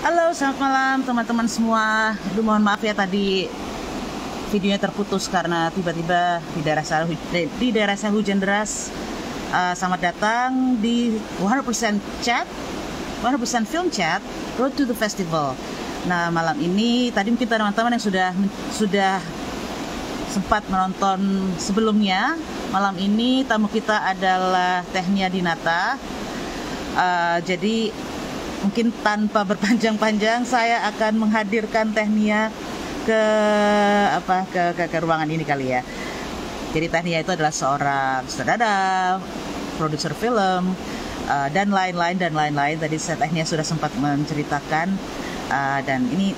Halo, selamat malam teman-teman semua. Aduh, mohon maaf ya tadi videonya terputus karena tiba-tiba di daerah saya hujan deras. Selamat datang di 100% chat, 100% film chat, Road to the Festival. Nah, malam ini tadi mungkin teman-teman yang sudah sempat menonton sebelumnya. Malam ini tamu kita adalah Technia Dinata. Jadi mungkin tanpa berpanjang-panjang saya akan menghadirkan Technia ke ke ruangan ini kali ya. Jadi Technia itu adalah seorang sutradara, produser film, dan lain-lain. Tadi Technia sudah sempat menceritakan, dan ini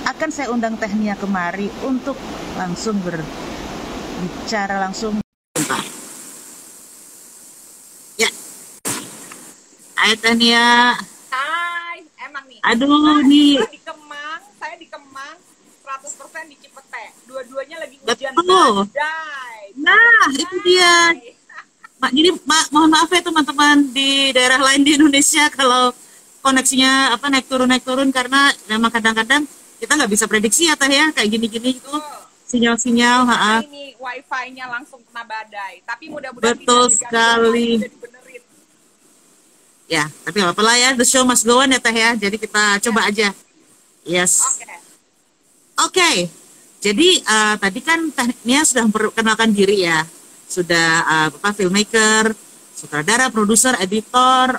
akan saya undang Technia kemari untuk langsung berbicara langsung. Ya, hai Technia. Hai, emang nih. Aduh, nih. Saya di Kemang, 100% di Cipete. Dua-duanya lagi hujan Betul. badai. Nah, itu dia. Jadi mohon maaf ya teman-teman di daerah lain di Indonesia kalau koneksinya naik turun karena memang kadang-kadang kita nggak bisa prediksi ya Teh ya, kayak gini-gini itu sinyal-sinyal. Ini wifi-nya langsung kena badai. Tapi mudah-mudahan Betul tidak sekali. bisa dibenerin. Ya, tapi nggak apa-apa lah ya, the show must go on ya Teh ya. Jadi kita coba aja. Yes. Oke. Jadi tadi kan Technia sudah memperkenalkan diri ya. Sudah filmmaker, sutradara, produser, editor,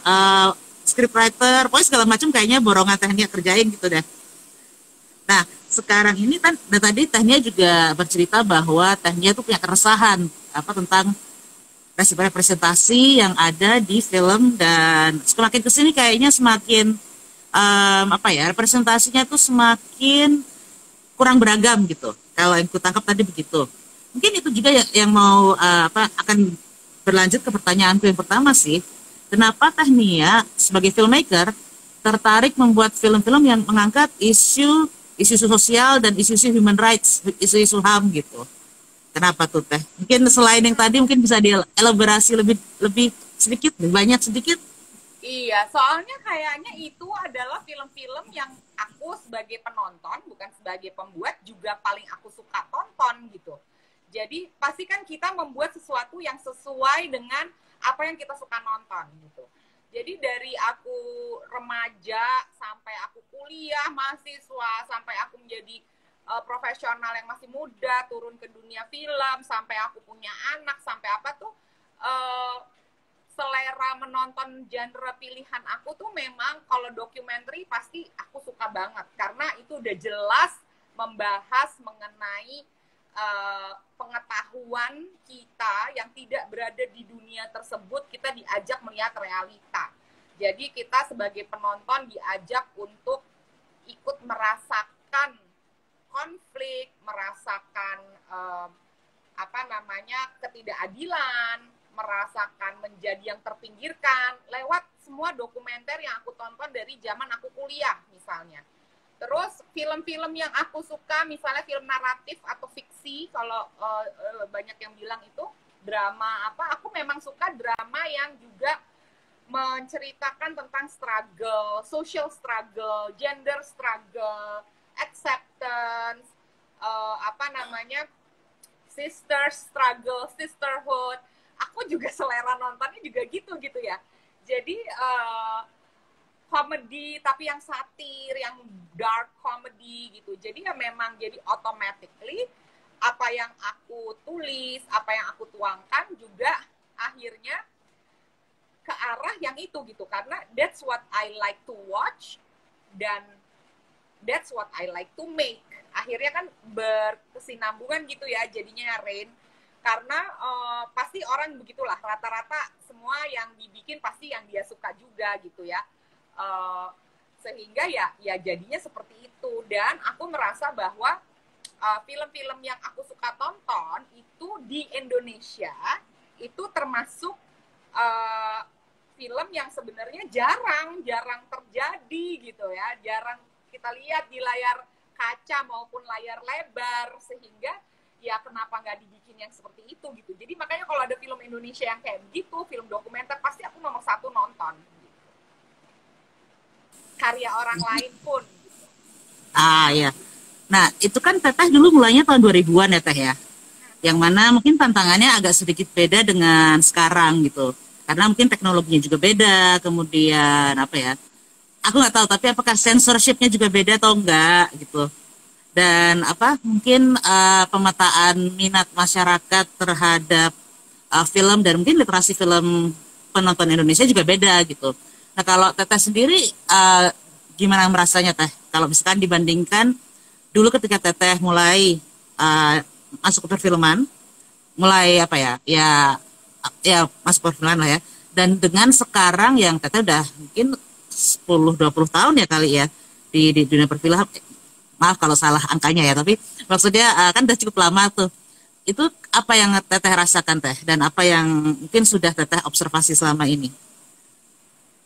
scriptwriter, pokoknya segala macam kayaknya borongan Technia kerjain gitu deh. Nah, sekarang ini kan tadi Technia juga bercerita bahwa Technia tuh punya keresahan tentang representasi yang ada di film, dan semakin kesini kayaknya semakin representasinya tuh semakin kurang beragam gitu. Kalau yang kutangkap tadi begitu. Mungkin itu juga yang mau akan berlanjut ke pertanyaanku yang pertama sih. Kenapa Technia sebagai filmmaker tertarik membuat film-film yang mengangkat isu sosial dan isu human rights, isu HAM gitu. Kenapa tuh Teh? Mungkin selain yang tadi mungkin bisa dielaborasi lebih sedikit, lebih banyak sedikit. Iya, soalnya kayaknya itu adalah film-film yang aku sebagai penonton, bukan sebagai pembuat, juga paling aku suka tonton gitu. Jadi pasti kan kita membuat sesuatu yang sesuai dengan apa yang kita suka nonton gitu. Jadi dari aku remaja sampai aku kuliah, mahasiswa, sampai aku menjadi profesional yang masih muda, turun ke dunia film, sampai aku punya anak, sampai apa tuh, selera menonton genre pilihan aku tuh memang kalau dokumenter pasti aku suka banget. Karena itu udah jelas membahas mengenai pengetahuan kita yang tidak berada di dunia tersebut, kita diajak melihat realita. Jadi kita sebagai penonton diajak untuk ikut merasakan konflik, merasakan ketidakadilan, merasakan menjadi yang terpinggirkan lewat semua dokumenter yang aku tonton dari zaman aku kuliah misalnya. Terus film-film yang aku suka, misalnya film naratif atau fiksi, kalau banyak yang bilang itu drama aku memang suka drama yang juga menceritakan tentang struggle, social struggle, gender struggle, acceptance, sister struggle, sisterhood. Aku juga selera nontonnya juga gitu ya. Jadi komedi tapi yang satir, yang dark comedy gitu. Jadi ya memang jadi automatically apa yang aku tulis, apa yang aku tuangkan juga akhirnya ke arah yang itu gitu. Karena that's what I like to watch dan that's what I like to make. Akhirnya kan berkesinambungan gitu ya jadinya Rain. Karena pasti orang begitulah, rata-rata semua yang dibikin pasti yang dia suka juga gitu ya. Sehingga ya jadinya seperti itu. Dan aku merasa bahwa film-film yang aku suka tonton itu di Indonesia itu termasuk film yang sebenarnya jarang terjadi gitu ya, jarang kita lihat di layar kaca maupun layar lebar, sehingga ya kenapa nggak dibikin yang seperti itu gitu. Jadi makanya kalau ada film Indonesia yang kayak begitu, film dokumenter, pasti aku nomor 1 nonton. karya orang lain pun. Ya. Nah, itu kan Teteh dulu mulainya tahun 2000-an ya Teh ya. Yang mana mungkin tantangannya agak sedikit beda dengan sekarang gitu. Karena mungkin teknologinya juga beda, kemudian apa ya? Aku nggak tahu, tapi apakah censorship-nya juga beda atau enggak gitu. Dan apa mungkin pemetaan minat masyarakat terhadap film dan mungkin literasi film penonton Indonesia juga beda gitu. Nah kalau Teteh sendiri gimana merasanya Teh? Kalau misalkan dibandingkan dulu ketika Teteh mulai masuk ke perfilman, mulai apa ya, ya masuk ke perfilman lah ya. Dan dengan sekarang yang Teteh udah mungkin 10-20 tahun ya kali ya di dunia perfilman. Maaf kalau salah angkanya ya, tapi maksudnya kan udah cukup lama tuh. Itu apa yang Teteh rasakan Teh dan apa yang mungkin sudah Teteh observasi selama ini?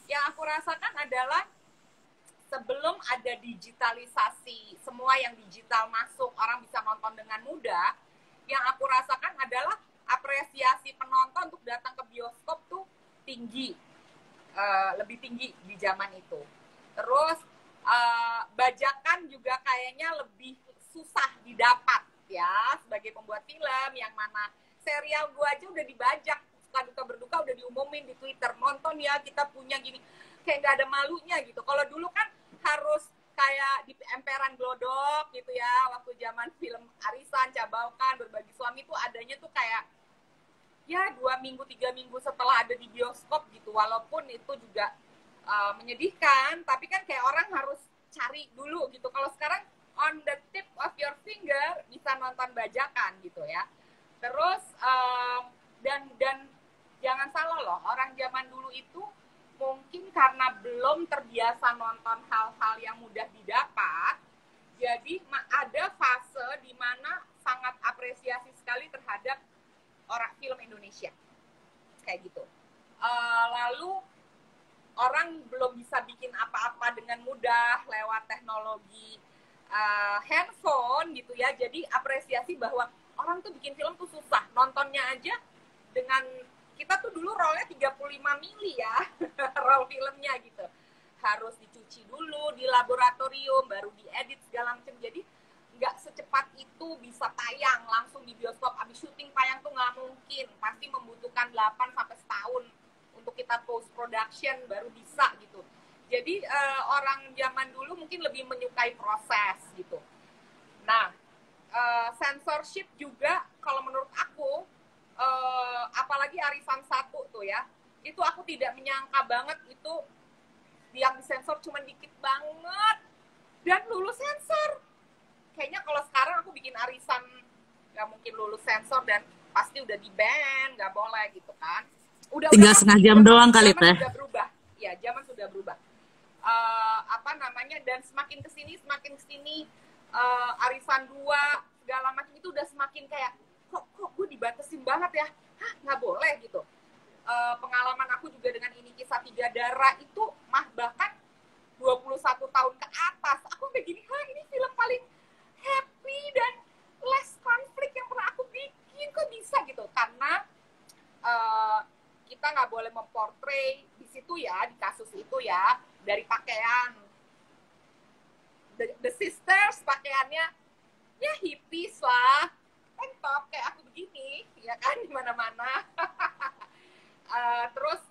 Yang aku rasakan adalah sebelum ada digitalisasi, semua yang digital masuk, orang bisa nonton dengan mudah, yang aku rasakan adalah apresiasi penonton untuk datang ke bioskop tuh tinggi, lebih tinggi di zaman itu. Terus bajakan juga kayaknya lebih susah didapat ya, sebagai pembuat film yang mana serial gua aja udah dibajak, suka duka berduka udah diumumin di Twitter, nonton ya kita punya gini, kayak nggak ada malunya gitu. Kalau dulu kan harus kayak di emperan glodok gitu ya, waktu zaman film Arisan, Cabaukan, Berbagi Suami tuh adanya tuh kayak ya 2 minggu 3 minggu setelah ada di bioskop gitu, walaupun itu juga menyedihkan, tapi kan kayak orang harus cari dulu gitu. Kalau sekarang on the tip of your finger bisa nonton bajakan gitu ya. Terus dan jangan salah loh, orang zaman dulu itu mungkin karena belum terbiasa nonton hal-hal yang mudah didapat, jadi ada fase di mana sangat apresiasi sekali terhadap orang film Indonesia kayak gitu. Lalu orang belum bisa bikin apa-apa dengan mudah lewat teknologi handphone gitu ya, jadi apresiasi bahwa orang tuh bikin film tuh susah, nontonnya aja dengan kita tuh dulu rollnya 35 mili ya roll filmnya gitu, harus dicuci dulu di laboratorium baru diedit segala macam, jadi nggak secepat itu bisa tayang langsung di bioskop. Abis syuting tayang tuh nggak mungkin, pasti membutuhkan 8 sampai setahun untuk kita post production baru bisa gitu. Jadi orang zaman dulu mungkin lebih menyukai proses gitu. Nah, censorship juga kalau menurut aku, apalagi Arisan 1 tuh ya, itu aku tidak menyangka banget itu yang disensor cuma dikit banget dan lulus sensor. Kayaknya kalau sekarang aku bikin Arisan nggak mungkin lulus sensor dan pasti udah di ban, nggak boleh gitu kan. Tinggal setengah jam doang kali Teh. Sudah berubah, ya zaman sudah berubah. Dan semakin kesini Arisan 2 segala macam itu udah semakin kayak kok gue dibatasin banget ya, nggak boleh gitu. Pengalaman aku juga dengan Ini Kisah Tiga Darah itu bahkan 21 tahun ke atas aku kayak gini, ini film paling happy dan less konflik yang pernah aku bikin, kok bisa gitu, karena kita nggak boleh memportray di situ ya, di kasus itu ya, dari pakaian. The sisters pakaiannya ya hippies lah, tank top kayak aku begini, ya kan, di mana-mana. Terus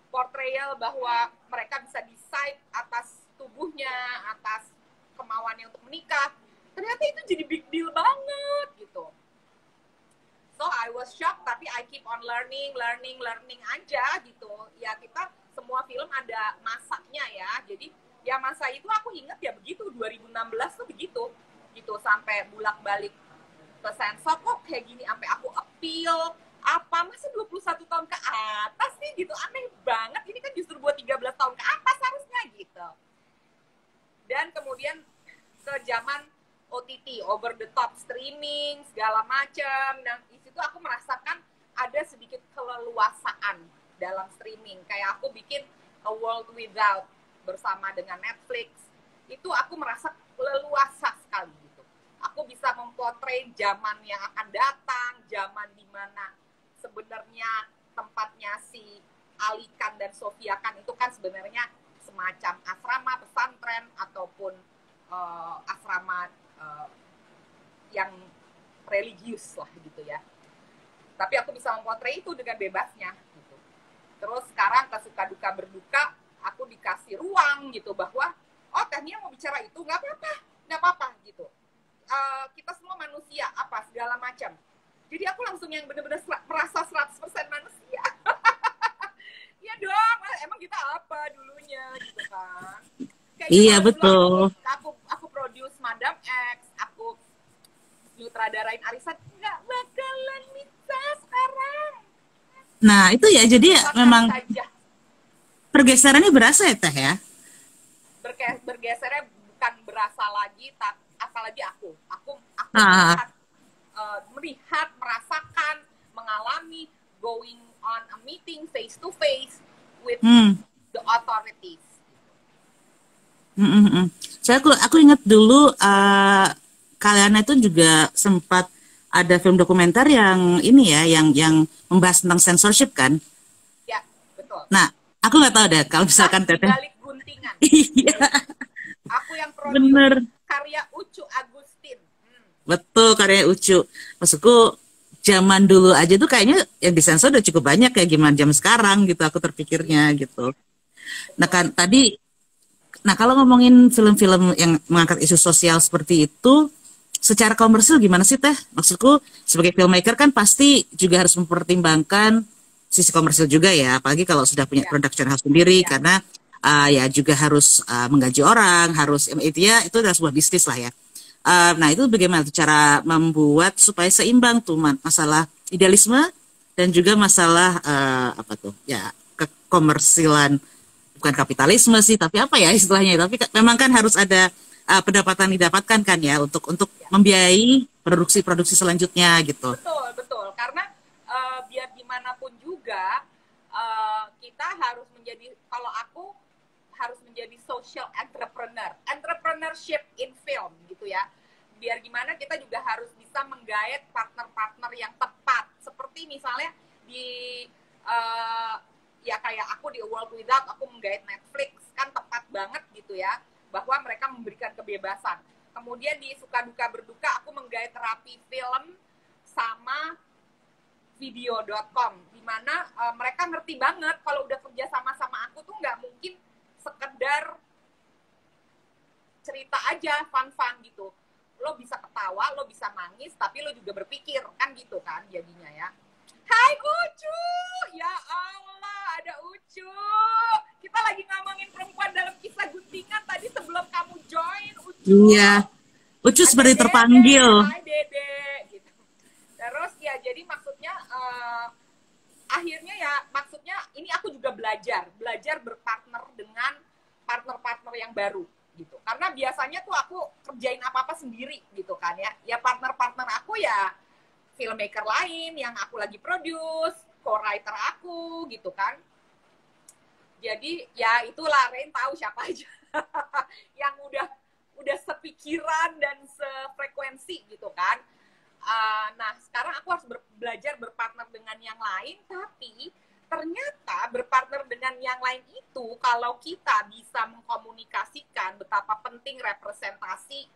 portrayal bahwa mereka bisa decide atas tubuhnya, atas kemauannya untuk menikah. Ternyata itu jadi big deal banget gitu. So I was shocked, tapi I keep on learning aja gitu. Ya kita semua film ada masanya ya. Jadi ya masa itu aku inget ya begitu, 2016 tuh begitu gitu, sampai bulak-balik ke sensor kok kayak gini, sampai aku appeal apa masa 21 tahun ke atas sih gitu, aneh banget, ini kan justru buat 13 tahun ke atas harusnya gitu. Dan kemudian ke zaman OTT, over the top streaming segala macam, dan di situ aku merasakan ada sedikit keleluasaan dalam streaming, kayak aku bikin A World Without bersama dengan Netflix, itu aku merasa leluasa sekali gitu. Aku bisa mempotret zaman yang akan datang, zaman dimana sebenarnya tempatnya si Alikan dan Sofia kan itu kan sebenarnya semacam asrama pesantren ataupun asrama yang religius lah gitu ya. Tapi aku bisa memotret itu dengan bebasnya gitu. Terus sekarang ke suka duka berduka, aku dikasih ruang gitu bahwa oh Tehnia mau bicara itu nggak apa-apa gitu. Kita semua manusia apa segala macam. Jadi aku langsung yang benar-benar merasa 100% manusia. Ya dong, emang kita apa dulunya gitu kan. Kayaknya Iya betul. Aku produce Madam X, aku nyutradarain Arisan, nggak bakalan bisa sekarang. Nah itu ya, jadi memang saja. Pergeserannya berasa ya Teh ya? Bergesernya bukan berasa lagi, apalagi aku melihat, merasakan, mengalami, going on a meeting face to face with the authorities. Saya aku ingat dulu kalian itu juga sempat ada film dokumenter yang ini ya, yang membahas tentang censorship kan? Ya, betul. Nah, aku nggak tahu deh kalau misalkan Teteh. Balik guntingan. Iya. Aku yang produce karya Ucu Agustin. Betul, karya Ucu. Maksudku zaman dulu aja tuh kayaknya yang disensor udah cukup banyak kayak gimana zaman sekarang gitu, aku terpikirnya gitu. Nah kan tadi, nah kalau ngomongin film-film yang mengangkat isu sosial seperti itu, secara komersil gimana sih Teh? Maksudku sebagai filmmaker kan pasti juga harus mempertimbangkan sisi komersil juga ya, apalagi kalau sudah punya production house sendiri, karena ya juga harus menggaji orang, harus itu adalah sebuah bisnis lah ya. Nah itu bagaimana tuh cara membuat supaya seimbang tuh masalah idealisme dan juga masalah apa tuh ya kekomersilan, bukan kapitalisme sih, tapi apa ya istilahnya, tapi memang kan harus ada pendapatan didapatkan kan ya untuk membiayai produksi selanjutnya gitu. Betul karena biar gimana pun juga kita harus menjadi, kalau aku harus menjadi social entrepreneurship in film gitu ya. Biar gimana kita juga harus bisa menggait partner-partner yang tepat. Seperti misalnya di ya kayak aku di A World Without, aku menggait Netflix, kan tepat banget gitu ya, bahwa mereka memberikan kebebasan. Kemudian di Suka Duka Berduka, aku menggait Rapi Film sama video.com, dimana mereka ngerti banget kalau udah kerja sama-sama aku tuh nggak mungkin sekedar cerita aja, fun-fun gitu. Lo bisa ketawa, lo bisa nangis, tapi lo juga berpikir, kan gitu kan jadinya ya. Hai Ucu, ya Allah ada Ucu. Kita lagi ngomongin perempuan dalam kisah guntingan tadi sebelum kamu join, Ucu. Iya, Ucu seperti terpanggil. Hai Dede, gitu. Terus ya jadi maksudnya akhirnya ya maksudnya ini aku juga belajar berpartner dengan partner-partner yang baru gitu. Karena biasanya tuh aku kerjain apa-apa sendiri gitu kan ya. Ya partner-partner aku ya filmmaker lain yang aku lagi produce, co-writer aku gitu kan. Jadi ya itulah, Rain tahu siapa aja yang udah sepikiran dan sefrekuensi gitu kan. Nah sekarang aku harus belajar berpartner dengan yang lain, tapi ternyata berpartner dengan yang lain itu kalau kita bisa mengkomunikasikan betapa penting representasi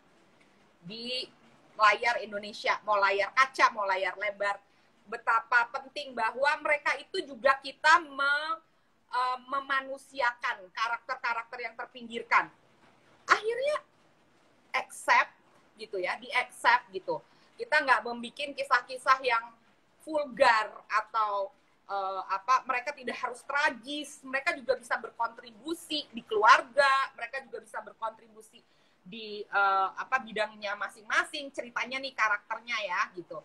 di layar Indonesia, mau layar kaca, mau layar lebar, betapa penting bahwa mereka itu juga kita memanusiakan karakter-karakter yang terpinggirkan. Akhirnya accept gitu ya, di-accept gitu. Kita nggak membuat kisah-kisah yang vulgar atau mereka tidak harus tragis, mereka juga bisa berkontribusi di keluarga, mereka juga bisa berkontribusi di bidangnya masing-masing, ceritanya nih, karakternya ya gitu.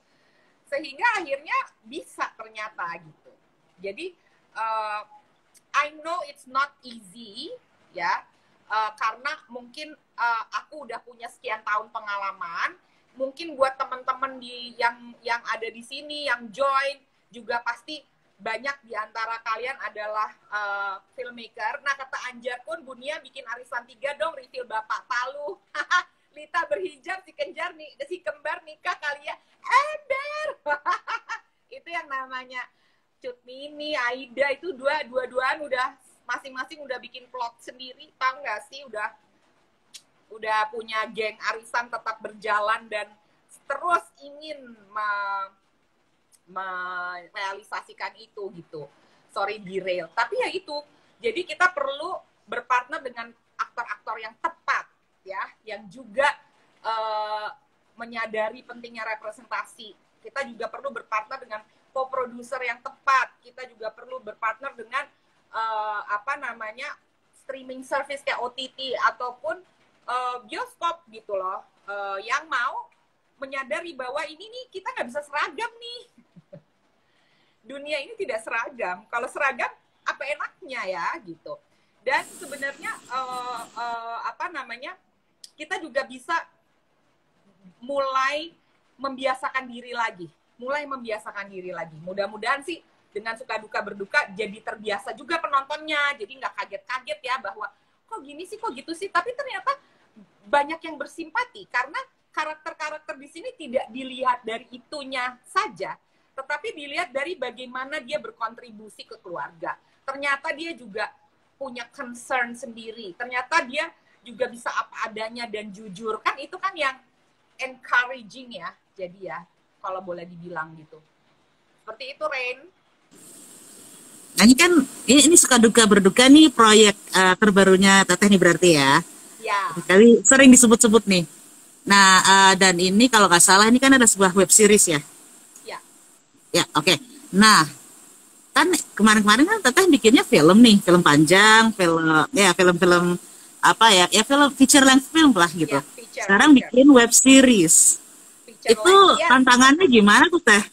Sehingga akhirnya bisa ternyata gitu. Jadi I know it's not easy ya, karena mungkin aku udah punya sekian tahun pengalaman. Mungkin buat teman-teman yang ada di sini yang join juga pasti banyak di antara kalian adalah filmmaker. Nah, kata Anjar pun, Bunia bikin Arisan 3 dong, reveal Bapak Talu. Lita berhijab, si kembar nikah kali ya. Ember. Itu yang namanya Cut Mini, Aida, itu dua-duaan udah masing-masing udah bikin plot sendiri, tahu nggak sih, udah punya geng arisan tetap berjalan dan terus ingin merealisasikan itu gitu. Sorry derail, tapi ya itu. Jadi kita perlu berpartner dengan aktor-aktor yang tepat ya, yang juga menyadari pentingnya representasi. Kita juga perlu berpartner dengan co-producer yang tepat. Kita juga perlu berpartner dengan streaming service kayak OTT ataupun bioskop gitu loh, yang mau menyadari bahwa ini nih kita nggak bisa seragam nih. Dunia ini tidak seragam. Kalau seragam apa enaknya ya gitu. Dan sebenarnya kita juga bisa mulai membiasakan diri lagi. Mudah-mudahan sih dengan suka duka berduka jadi terbiasa juga penontonnya. Jadi nggak kaget-kaget ya bahwa kok gini sih, kok gitu sih. Tapi ternyata banyak yang bersimpati karena karakter-karakter di sini tidak dilihat dari itunya saja, tetapi dilihat dari bagaimana dia berkontribusi ke keluarga. Ternyata dia juga punya concern sendiri. Ternyata dia juga bisa apa adanya dan jujur. Kan itu kan yang encouraging ya. Jadi ya, kalau boleh dibilang gitu. Seperti itu, Rain. Nah ini kan, ini suka duka berduka nih proyek terbarunya Teteh nih berarti ya. Ya. Kali sering disebut-sebut nih. Nah, dan ini kalau nggak salah ini kan ada sebuah web series ya. Ya. Ya, oke. Nah, kan kemarin-kemarin kan Teteh bikinnya film nih, film panjang, film-film apa ya, film feature length film lah gitu. Ya, Sekarang bikin web series. Itu tantangannya gimana tuh Teh?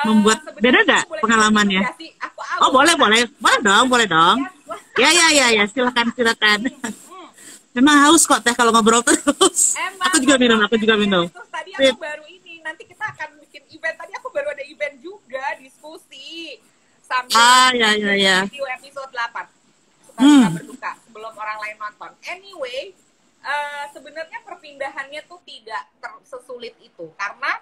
Membuat beda nggak pengalamannya? Oh boleh dong. Ya, silakan. Memang haus kok Teh kalau ngobrol terus. Aku juga minum. Tadi aku baru ini, nanti kita akan bikin event. Tadi aku baru ada event juga, diskusi sambil ya. Video episode 8. Suka berduka sebelum orang lain nonton. Anyway, sebenarnya perpindahannya tuh tidak sesulit itu karena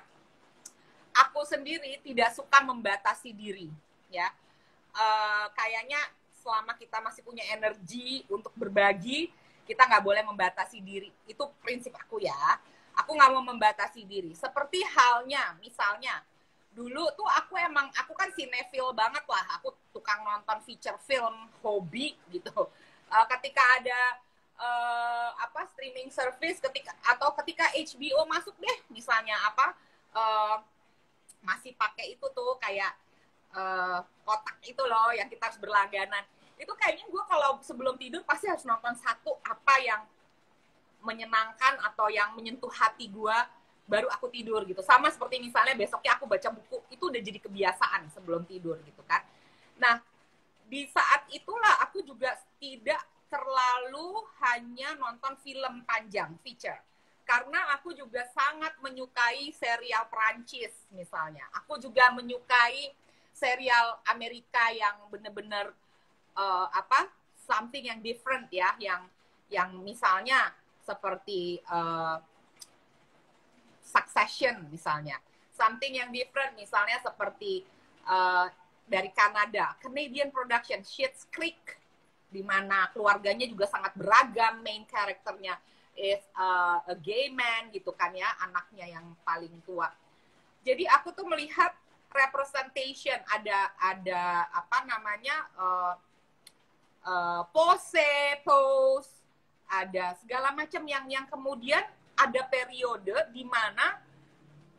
aku sendiri tidak suka membatasi diri, ya. Kayaknya selama kita masih punya energi untuk berbagi, kita nggak boleh membatasi diri. Itu prinsip aku ya. Aku nggak mau membatasi diri. Seperti halnya, misalnya, dulu tuh aku kan sinetfil banget lah. Aku tukang nonton feature film, hobi gitu. Ketika ada streaming service, ketika HBO masuk deh, misalnya masih pakai itu tuh kayak kotak itu loh yang kita harus berlangganan. Itu kayaknya gue kalau sebelum tidur pasti harus nonton satu apa yang menyenangkan atau yang menyentuh hati gue, baru aku tidur gitu. Sama seperti misalnya besoknya aku baca buku, itu udah jadi kebiasaan sebelum tidur gitu kan. Nah, di saat itulah aku juga tidak terlalu hanya nonton film panjang, feature. Karena aku juga sangat menyukai serial Perancis misalnya. Aku juga menyukai serial Amerika yang bener-bener something yang different ya, yang misalnya seperti Succession misalnya, something yang different misalnya seperti dari Kanada, Canadian production Schitt's Creek, di mana keluarganya juga sangat beragam, main karakternya is a gay man gitu kan ya, anaknya yang paling tua. Jadi aku tuh melihat representation, ada pose, ada segala macam yang kemudian ada periode di mana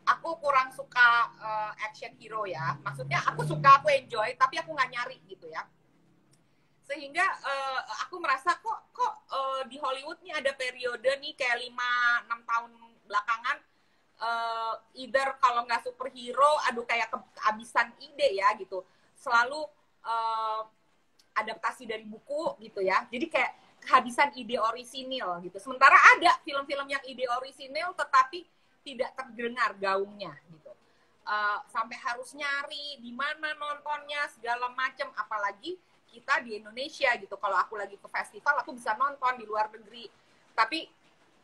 aku kurang suka action hero ya. Maksudnya aku suka, aku enjoy, tapi aku nggak nyari gitu ya. Sehingga aku merasa kok di Hollywood nih ada periode nih kayak 5-6 tahun belakangan, either kalau nggak superhero, kayak kehabisan ide ya gitu. Selalu adaptasi dari buku gitu ya. Jadi kayak kehabisan ide orisinil gitu. Sementara ada film-film yang ide orisinil tetapi tidak terdengar gaungnya gitu. Sampai harus nyari di mana nontonnya segala macam, apalagi kita di Indonesia gitu. Kalau aku lagi ke festival aku bisa nonton di luar negeri. Tapi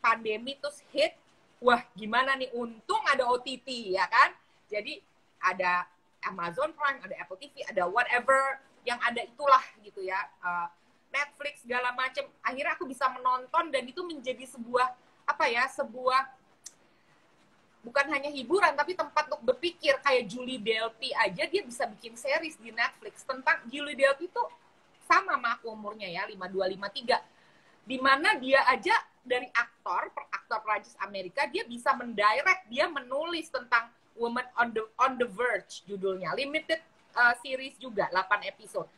pandemi terus hit, wah gimana nih, untung ada OTT ya kan. Jadi ada Amazon Prime, ada Apple TV, ada whatever yang ada itulah gitu ya, Netflix segala macam. Akhirnya aku bisa menonton dan itu menjadi sebuah apa ya, sebuah bukan hanya hiburan tapi tempat untuk berpikir. Kayak Julie Delpy aja dia bisa bikin series di Netflix tentang Julie Delpy itu sama aku umurnya ya, 52, 53, di mana dia aja dari aktor Prancis Amerika, dia bisa mendirect, dia menulis tentang Woman on the Verge judulnya, limited series juga, 8 episode,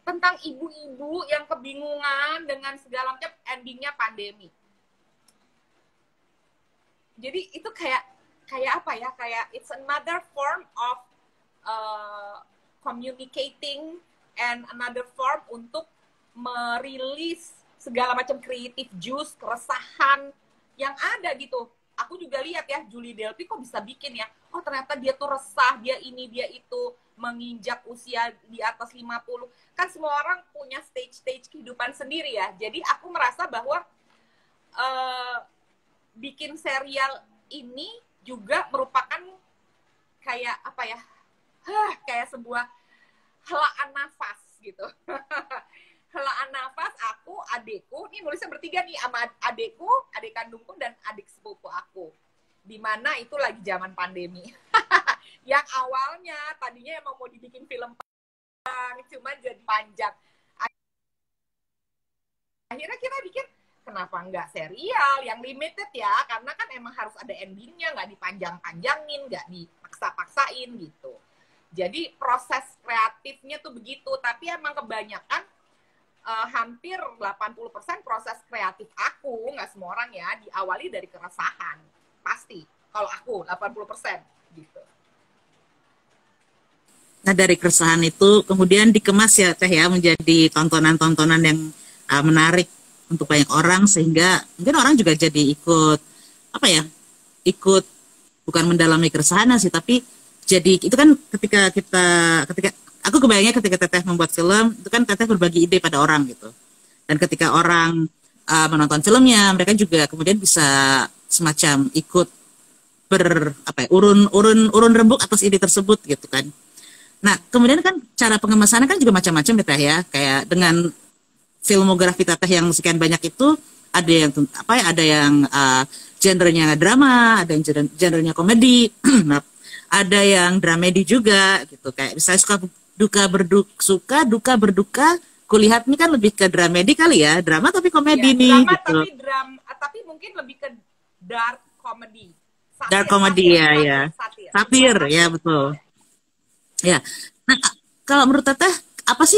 tentang ibu-ibu yang kebingungan dengan segala macam, endingnya pandemi. Jadi itu kayak apa ya, kayak it's another form of communicating and another form untuk merilis segala macam creative juice, keresahan yang ada gitu. Aku juga lihat ya, Julie Delpy kok bisa bikin ya, oh ternyata dia tuh resah, dia ini, dia itu, menginjak usia di atas 50. Kan semua orang punya stage-stage kehidupan sendiri ya. Jadi aku merasa bahwa bikin serial ini juga merupakan kayak apa ya, kayak sebuah helaan nafas gitu. Helaan nafas aku, adekku, ini nulisnya bertiga nih, sama adekku, adik kandungku, dan adik sepupu aku. Dimana itu lagi zaman pandemi. Yang awalnya, tadinya emang mau dibikin film cuma jadi panjang. Akhirnya kita bikin, kenapa nggak serial yang limited ya, karena kan emang harus ada endingnya, nggak dipanjang-panjangin, nggak dipaksa-paksain gitu. Jadi proses kreatifnya tuh begitu, tapi emang kebanyakan hampir 80% proses kreatif aku, nggak semua orang ya, diawali dari keresahan. Pasti, kalau aku 80% gitu. Nah, dari keresahan itu kemudian dikemas ya Teh ya, menjadi tontonan-tontonan yang menarik untuk banyak orang, sehingga mungkin orang juga jadi ikut apa ya, ikut bukan mendalami keresahan sih, tapi jadi itu kan ketika aku kebayangnya ketika Teteh membuat film itu kan Teteh berbagi ide pada orang gitu, dan ketika orang menonton filmnya, mereka juga kemudian bisa semacam ikut urun rembuk atas ide tersebut gitu kan. Nah, kemudian kan cara pengemasannya kan juga macam-macam ya Teh ya, kayak dengan filmografi Teteh yang sekian banyak itu, ada yang apa ya, ada yang genrenya drama, ada yang genrenya komedi, ada yang dramedi juga gitu, kayak misalnya duka berduka, kulihat ini kan lebih ke dramedi kali ya, drama tapi komedi ya, nih drama, gitu. tapi mungkin lebih ke dark comedy. Dark comedy ya. Satir ya, betul. Ya. Nah, kalau menurut Teteh apa sih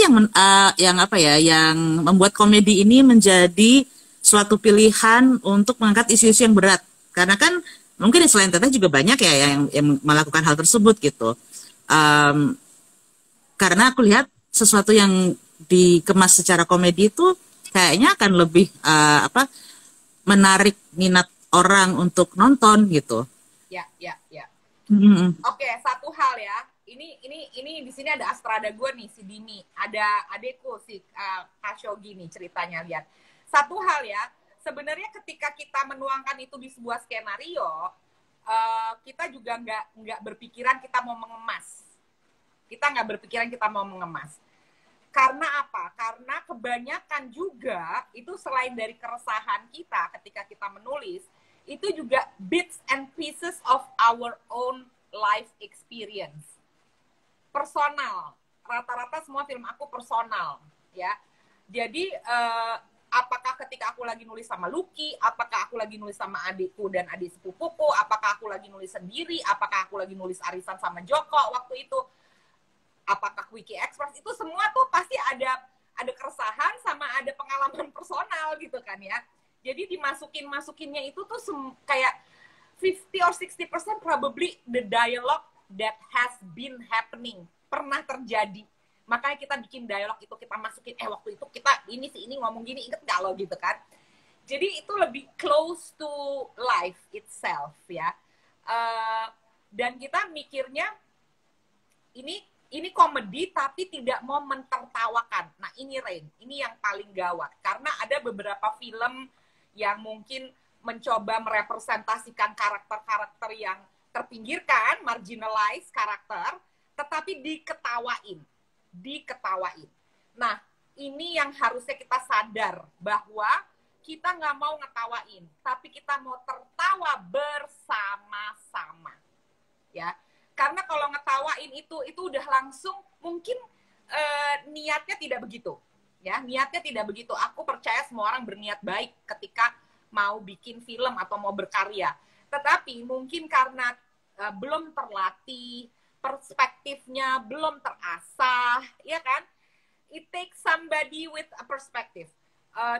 yang apa ya, yang membuat komedi ini menjadi suatu pilihan untuk mengangkat isu-isu yang berat? Karena kan mungkin selain Teteh juga banyak ya yang melakukan hal tersebut gitu. Karena aku lihat sesuatu yang dikemas secara komedi itu kayaknya akan lebih menarik minat orang untuk nonton gitu. Ya. Mm-hmm. Oke, satu hal ya. Ini di sini ada Astrada gue nih, si Dini. Ada adekku si Kashogi nih ceritanya, lihat. Satu hal ya, sebenarnya ketika kita menuangkan itu di sebuah skenario, kita juga nggak berpikiran kita mau mengemas. Kita nggak berpikiran kita mau mengemas. Karena apa? Karena kebanyakan juga itu selain dari keresahan kita ketika kita menulis, itu juga bits and pieces of our own life experience. Personal. Rata-rata semua film aku personal, ya. Jadi apakah ketika aku lagi nulis sama Lucky, apakah aku lagi nulis sama adikku dan adik sepupuku, apakah aku lagi nulis sendiri, apakah aku lagi nulis arisan sama Joko waktu itu, apakah Wiki Express, itu semua tuh pasti ada keresahan sama ada pengalaman personal gitu kan ya. Jadi masukinnya itu tuh kayak 50 or 60% probably the dialogue that has been happening, pernah terjadi. Makanya kita bikin dialog itu, kita masukin, waktu itu kita ini ngomong gini, inget gak lo gitu kan. Jadi itu lebih close to life itself ya. Dan kita mikirnya ini komedi tapi tidak mau mentertawakan. Nah ini Rain, ini yang paling gawat. Karena ada beberapa film yang mungkin mencoba merepresentasikan karakter-karakter yang terpinggirkan, marginalized karakter, tetapi diketawain. diketawain. Nah, ini yang harusnya kita sadar bahwa kita nggak mau ngetawain, tapi kita mau tertawa bersama-sama, ya. Karena kalau ngetawain itu udah langsung mungkin niatnya tidak begitu, ya. Niatnya tidak begitu. Aku percaya semua orang berniat baik ketika mau bikin film atau mau berkarya. Tetapi mungkin karena belum terlatih, perspektifnya belum terasah, ya kan? It takes somebody with a perspective.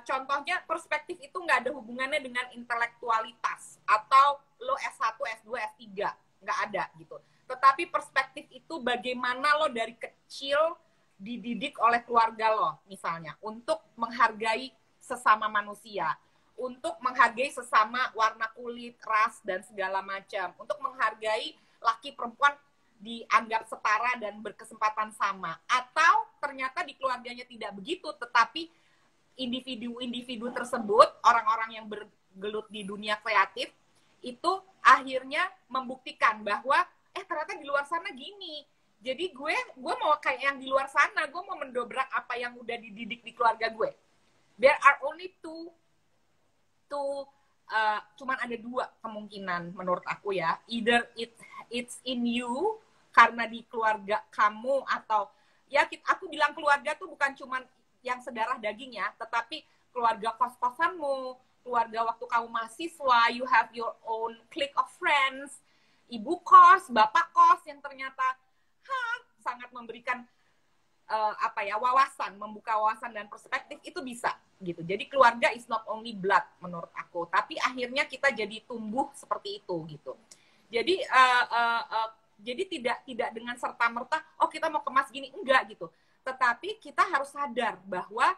Contohnya perspektif itu nggak ada hubungannya dengan intelektualitas atau lo S1, S2, S3, nggak ada gitu. Tetapi perspektif itu bagaimana lo dari kecil dididik oleh keluarga lo misalnya untuk menghargai sesama manusia, untuk menghargai sesama warna kulit, ras dan segala macam, untuk menghargai laki perempuan dianggap setara dan berkesempatan sama. Atau ternyata di keluarganya tidak begitu, tetapi individu-individu tersebut, orang-orang yang bergelut di dunia kreatif, itu akhirnya membuktikan bahwa ternyata di luar sana gini. Jadi gue mau kayak yang di luar sana, gue mau mendobrak apa yang udah dididik di keluarga gue. There are only cuman ada dua kemungkinan menurut aku ya. Either it's in you, karena di keluarga kamu, atau ya aku bilang keluarga tuh bukan cuman yang sedarah daging ya, tetapi keluarga kos-kosanmu, keluarga waktu kamu mahasiswa, you have your own clique of friends, ibu kos, bapak kos yang ternyata sangat memberikan wawasan, membuka wawasan dan perspektif, itu bisa gitu. Jadi keluarga is not only blood menurut aku, tapi akhirnya kita jadi tumbuh seperti itu gitu. Jadi jadi tidak dengan serta-merta kita mau kemas gini, enggak gitu. Tetapi kita harus sadar bahwa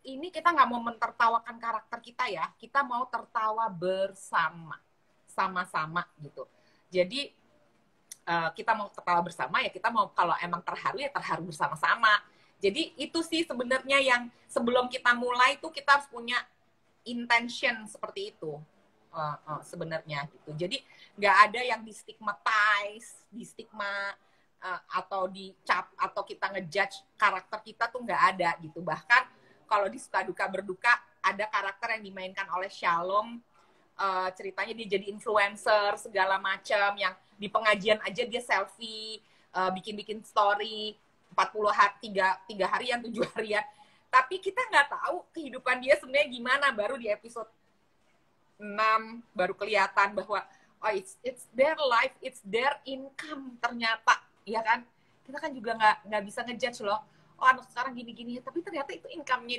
ini kita nggak mau mentertawakan karakter kita ya, kita mau tertawa bersama, sama-sama gitu. Jadi kita mau tertawa bersama ya, kita mau kalau emang terharu ya terharu bersama-sama. Jadi itu sih sebenarnya yang sebelum kita mulai tuh kita harus punya intention seperti itu sebenarnya gitu. Jadi nggak ada yang di-stigmatize, di-stigma, atau dicap atau kita ngejudge karakter kita tuh nggak ada gitu. Bahkan kalau di Suka Duka Berduka ada karakter yang dimainkan oleh Shalom, ceritanya dia jadi influencer segala macam, yang di pengajian aja dia selfie, bikin story 40 hari, 3 harian, 7 harian. Tapi kita nggak tahu kehidupan dia sebenarnya gimana, baru di episode 6 baru kelihatan bahwa it's their life, it's their income ternyata. Ya kan, kita kan juga nggak bisa ngejudge loh, anak sekarang gini-gini, tapi ternyata itu income-nya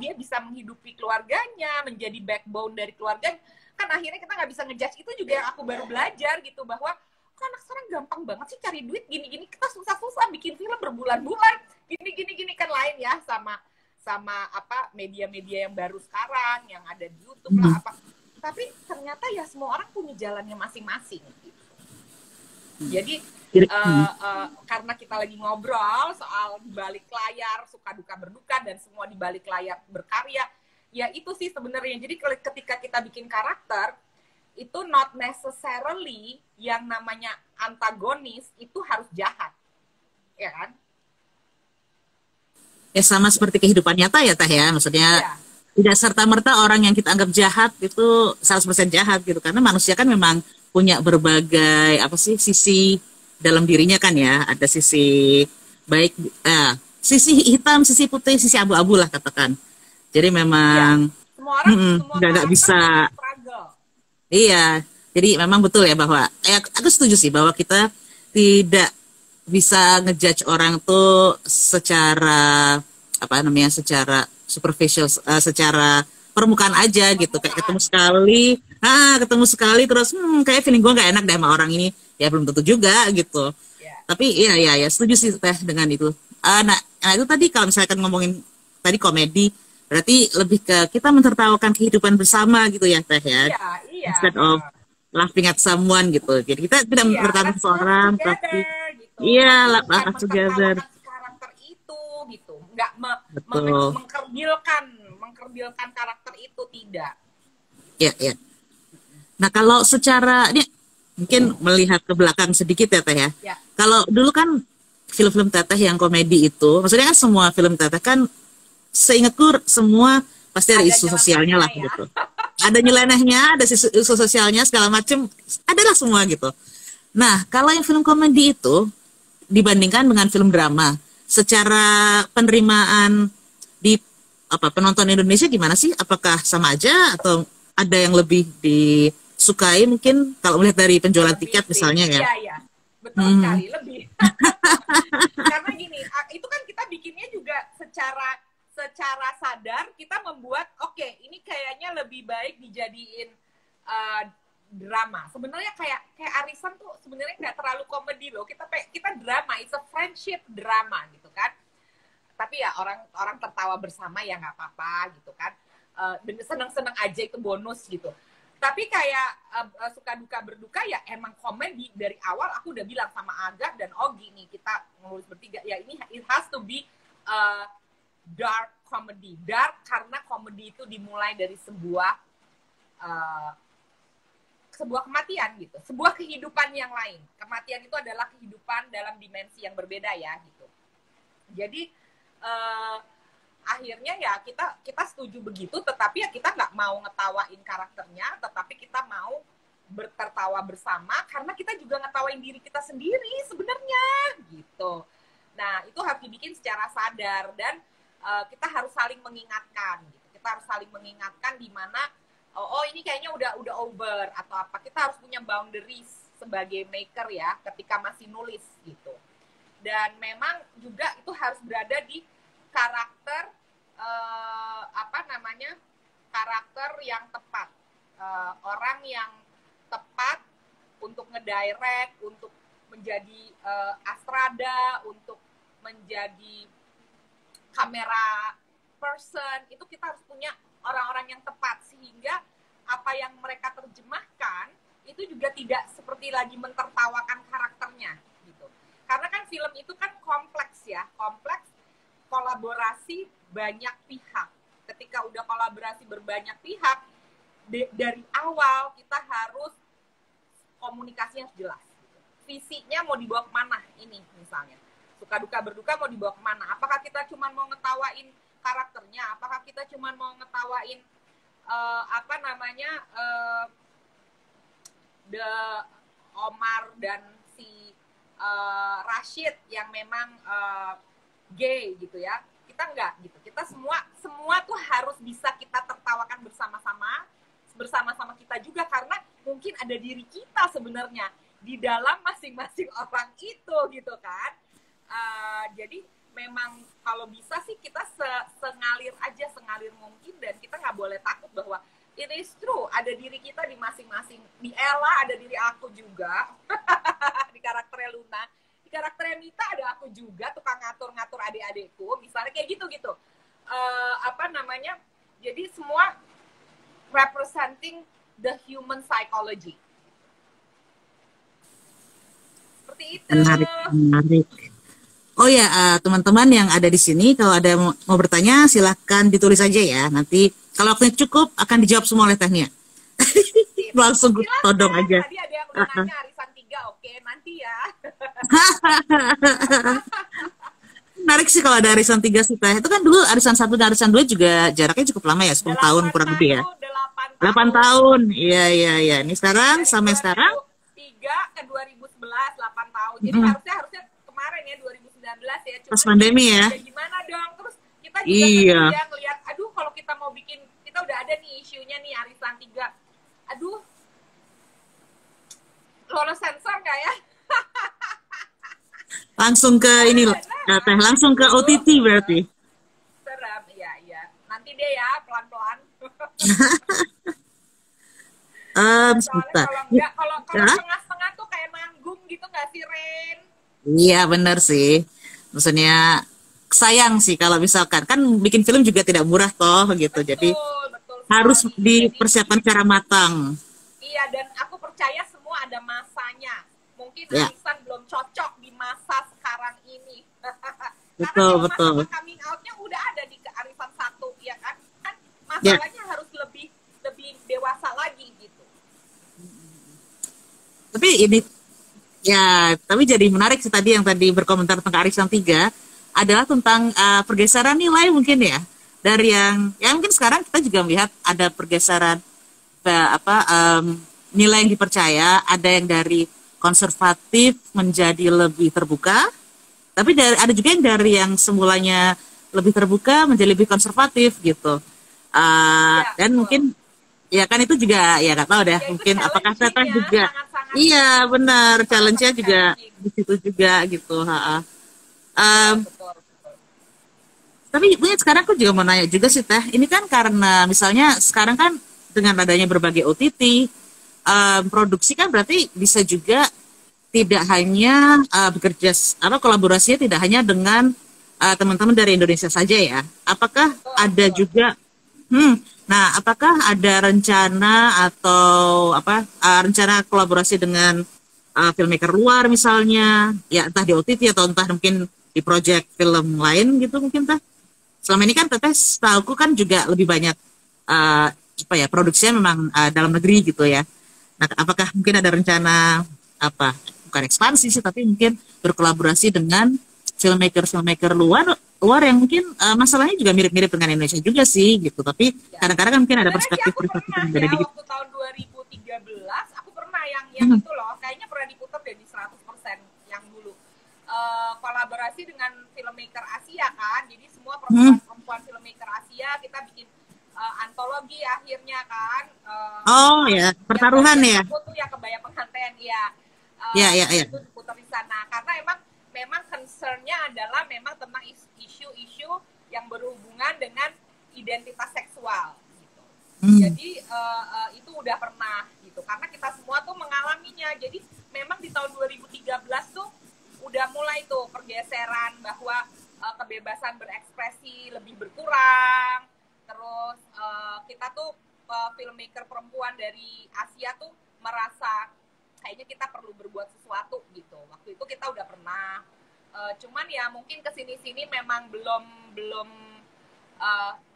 dia bisa menghidupi keluarganya, menjadi backbone dari keluarganya. Kan akhirnya kita nggak bisa ngejudge. Itu juga yang aku baru belajar gitu, bahwa anak sekarang gampang banget sih cari duit gini-gini, kita susah-susah bikin film berbulan-bulan gini-gini kan lain ya sama media-media yang baru sekarang yang ada di YouTube lah apa. Tapi ternyata ya semua orang punya jalannya masing-masing gitu. Jadi karena kita lagi ngobrol soal di balik layar Suka Duka Berduka dan semua di balik layar berkarya, ya itu sih sebenarnya. Jadi ketika kita bikin karakter, itu not necessarily yang namanya antagonis itu harus jahat, ya kan? Ya sama seperti kehidupan nyata ya Teh ya, maksudnya tidak serta-merta orang yang kita anggap jahat itu 100% jahat gitu, karena manusia kan memang punya berbagai sisi dalam dirinya kan ya, ada sisi baik, sisi hitam, sisi putih, sisi abu-abu lah katakan. Jadi memang semua orang nggak bisa. Iya, jadi memang betul ya bahwa aku setuju sih bahwa kita tidak bisa ngejudge orang tuh secara secara superficial, secara permukaan aja gitu, kayak ketemu sekali terus kayak feeling gue nggak enak deh sama orang ini, ya belum tentu juga gitu. Tapi iya setuju sih Teh dengan itu. Nah itu tadi kalau misalkan ngomongin tadi komedi, berarti lebih ke kita mentertawakan kehidupan bersama gitu ya Teh ya. Instead of laughing at someone gitu. Jadi kita tidak mentertawakan seorang, tapi laugh together. Karakter itu gitu, nggak mengkerdilkan karakter itu, tidak. Ya. Nah kalau secara ini mungkin melihat ke belakang sedikit ya Teh ya. Kalau dulu kan film-film teteh yang komedi itu, maksudnya kan semua film teteh kan seingatku semua pasti ada Ada isu sosialnya lah nyelenehnya ya. gitu. Ada nyelenehnya, ada isu sosialnya segala macem, adalah semua gitu. Nah, kalau yang film komedi itu dibandingkan dengan film drama, secara penerimaan di penonton Indonesia gimana sih? Apakah sama aja atau ada yang lebih disukai mungkin kalau melihat dari penjualan Lebih tiket sih. misalnya ya? Iya, iya. Betul Hmm. sekali, lebih. Karena gini, itu kan kita bikinnya juga secara sadar kita membuat oke, ini kayaknya lebih baik dijadiin uh, drama. Sebenarnya kayak Arisan tuh sebenarnya nggak terlalu komedi loh. Kita drama, it's a friendship drama gitu kan. Tapi ya orang tertawa bersama ya nggak apa-apa gitu kan. Dan seneng-seneng aja itu bonus gitu. Tapi kayak suka duka berduka ya emang komedi dari awal aku udah bilang sama Aga dan Ogi nih kita nulis bertiga ya ini it has to be dark comedy. Dark karena komedi itu dimulai dari sebuah kematian gitu, sebuah kehidupan yang lain. Kematian itu adalah kehidupan dalam dimensi yang berbeda ya gitu. Jadi akhirnya ya kita setuju begitu, tetapi ya kita nggak mau ngetawain karakternya, tetapi kita mau tertawa bersama karena kita juga ngetawain diri kita sendiri sebenarnya gitu. Nah itu harus dibikin secara sadar dan kita harus saling mengingatkan gitu. Kita harus saling mengingatkan di mana oh ini kayaknya udah over atau apa. Kita harus punya boundaries sebagai maker ya ketika masih nulis gitu. Dan memang juga itu harus berada di karakter karakter yang tepat, orang yang tepat untuk ngedirect, untuk menjadi Astrada, untuk menjadi kamera person, itu kita harus punya orang-orang yang tepat sehingga apa yang mereka terjemahkan itu juga tidak seperti lagi mentertawakan karakternya gitu. Karena kan film itu kan kompleks ya, kompleks kolaborasi banyak pihak. Ketika udah kolaborasi berbanyak pihak, dari awal kita harus komunikasinya harus jelas. Visinya mau dibawa kemana ini misalnya. Suka duka berduka mau dibawa kemana. Apakah kita cuma mau ngetawain karakternya? Apakah kita cuma mau ngetawain Omar dan si Rashid yang memang gay gitu ya, kita enggak gitu, kita semua tuh harus bisa kita tertawakan bersama-sama kita juga karena mungkin ada diri kita sebenarnya di dalam masing-masing orang itu gitu kan. Jadi memang kalau bisa sih kita sengalir mungkin dan kita nggak boleh takut bahwa it is true ada diri kita di masing-masing, di Ella ada diri aku juga di karakternya Luna. Karakternya Mita ada aku juga, tukang ngatur-ngatur adik-adikku, misalnya kayak gitu-gitu. Jadi semua representing the human psychology. Seperti itu. Menarik. Oh ya, teman-teman yang ada di sini, kalau ada mau bertanya, silahkan ditulis aja ya. Nanti kalau waktunya cukup, akan dijawab semua oleh Tehnia. Langsung todong aja. Tadi ada yang udah nanya Arisan 3, oke, nanti ya. Menarik sih kalau ada Arisan 3 sih Teh. Itu kan dulu Arisan 1 dan Arisan 2 juga jaraknya cukup lama ya, 10 tahun kurang lebih ya. 8 tahun. Iya. Ini sekarang sama yang sekarang 3 ke 2011 8 tahun. Jadi harusnya kemarin ya 2019 ya. Pas pandemi ya. Gimana dong? Terus kita juga ngelihat aduh kalau kita mau bikin, kita udah ada nih isunya nih Arisan 3. Aduh. Lolos sensor nggak ya? Langsung ke ini loh, Teh, langsung ke OTT berarti. Serem, iya. Nanti deh ya, pelan-pelan. Sebentar. Kalau setengah-setengah tuh kayak nanggung gitu nggak sih, Ren? Iya, benar sih. Maksudnya sayang sih kalau misalkan, kan bikin film juga tidak murah toh gitu. Jadi betul harus sekali. dipersiapkan secara matang. Iya, dan aku percaya semua ada masanya. Mungkin Ya. Arisan belum cocok di masa sekarang ini. Betul. Karena coming out-nya udah ada di Arisan 1, ya kan? Kan masalahnya harus lebih dewasa lagi gitu. Tapi ini Ya, tapi jadi menarik sih tadi yang tadi berkomentar tentang Arisan 3 adalah tentang pergeseran nilai mungkin ya. Dari yang mungkin sekarang kita juga melihat ada pergeseran nilai yang dipercaya, ada yang dari konservatif menjadi lebih terbuka, tapi ada juga yang dari yang semulanya lebih terbuka menjadi lebih konservatif gitu. Ya, Dan betul. mungkin ya kan itu juga ya nggak tahu deh Ya itu mungkin apakah teteh challenging-nya, juga sangat-sangat iya benar challenge-nya sangat-sangat juga challenging. di situ juga gitu. Ha-ha. Betul, Um, betul, betul. tapi mungkin sekarang aku juga mau nanya juga sih teh ini kan karena misalnya sekarang kan dengan adanya berbagai OTT produksi kan berarti bisa juga tidak hanya kolaborasinya tidak hanya dengan teman-teman dari Indonesia saja ya. Apakah Betul, ada betul. juga apakah ada rencana atau rencana kolaborasi dengan filmmaker luar misalnya, ya entah di OTT atau entah mungkin di project film lain gitu mungkin tah? Selama ini kan teteh setahuku kan juga lebih banyak produksinya memang dalam negeri gitu ya. Nah, apakah mungkin ada rencana bukan ekspansi sih tapi mungkin berkolaborasi dengan filmmaker luar luar yang mungkin masalahnya juga mirip-mirip dengan Indonesia juga sih gitu. Tapi Ya. kadang-kadang kan mungkin ada Sebenarnya sih perspektif aku perspektif pernah yang beda ya dikit. waktu tahun 2013 aku pernah yang Hmm. itu loh kayaknya pernah diputar deh di 100% yang dulu. Kolaborasi dengan filmmaker Asia kan. Jadi semua Hmm. perempuan-perempuan filmmaker Asia kita bikin antologi akhirnya kan. Oh ya, Yang pertaruhan bagian ya. aku tuh yang kebaya pengantin ya. Ya, ya, Terus ya. itu diputar di sana karena memang concernnya adalah memang tentang isu-isu yang berhubungan dengan identitas seksual gitu. Hmm. Jadi itu udah pernah gitu karena kita semua tuh mengalaminya. Jadi memang di tahun 2013 tuh udah mulai tuh pergeseran bahwa kebebasan berekspresi lebih berkurang. Terus kita tuh filmmaker perempuan dari Asia tuh merasa kayaknya kita perlu berbuat sesuatu gitu. Waktu itu kita udah pernah. Cuman ya mungkin kesini-sini memang belum belum